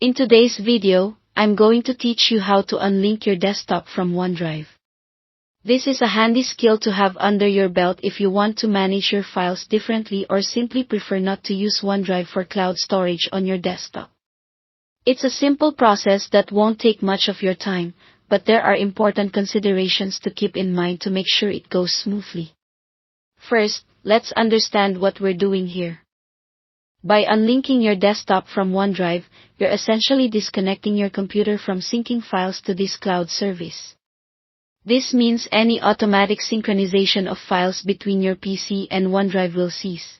In today's video, I'm going to teach you how to unlink your desktop from OneDrive. This is a handy skill to have under your belt if you want to manage your files differently or simply prefer not to use OneDrive for cloud storage on your desktop. It's a simple process that won't take much of your time, but there are important considerations to keep in mind to make sure it goes smoothly. First, let's understand what we're doing here. By unlinking your desktop from OneDrive, you're essentially disconnecting your computer from syncing files to this cloud service. This means any automatic synchronization of files between your PC and OneDrive will cease.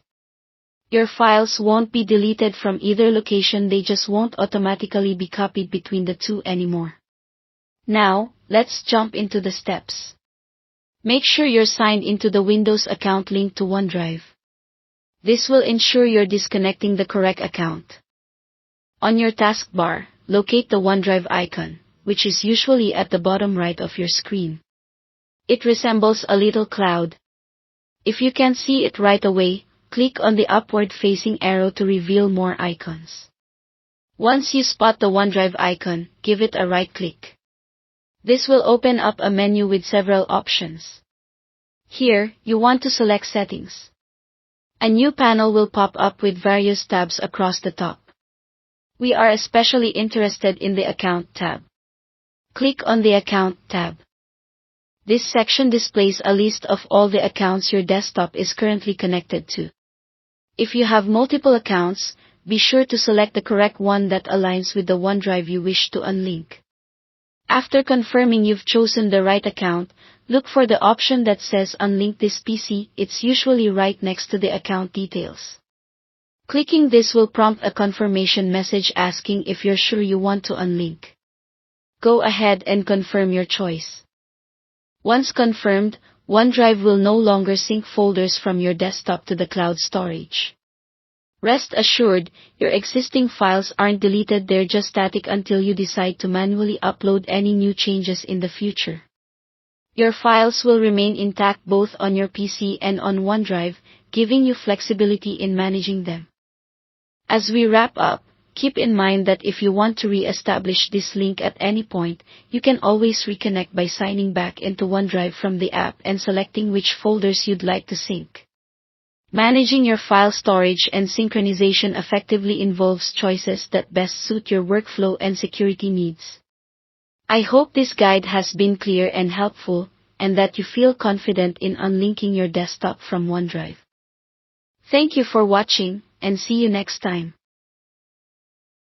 Your files won't be deleted from either location, they just won't automatically be copied between the two anymore. Now, let's jump into the steps. Make sure you're signed into the Windows account linked to OneDrive. This will ensure you're disconnecting the correct account. On your taskbar, locate the OneDrive icon, which is usually at the bottom right of your screen. It resembles a little cloud. If you can't see it right away, click on the upward-facing arrow to reveal more icons. Once you spot the OneDrive icon, give it a right-click. This will open up a menu with several options. Here, you want to select Settings. A new panel will pop up with various tabs across the top. We are especially interested in the Account tab. Click on the Account tab. This section displays a list of all the accounts your desktop is currently connected to. If you have multiple accounts, be sure to select the correct one that aligns with the OneDrive you wish to unlink. After confirming you've chosen the right account, look for the option that says Unlink this PC, it's usually right next to the account details. Clicking this will prompt a confirmation message asking if you're sure you want to unlink. Go ahead and confirm your choice. Once confirmed, OneDrive will no longer sync folders from your desktop to the cloud storage. Rest assured, your existing files aren't deleted, they're just static until you decide to manually upload any new changes in the future. Your files will remain intact both on your PC and on OneDrive, giving you flexibility in managing them. As we wrap up, keep in mind that if you want to re-establish this link at any point, you can always reconnect by signing back into OneDrive from the app and selecting which folders you'd like to sync. Managing your file storage and synchronization effectively involves choices that best suit your workflow and security needs. I hope this guide has been clear and helpful, and that you feel confident in unlinking your desktop from OneDrive. Thank you for watching, and see you next time.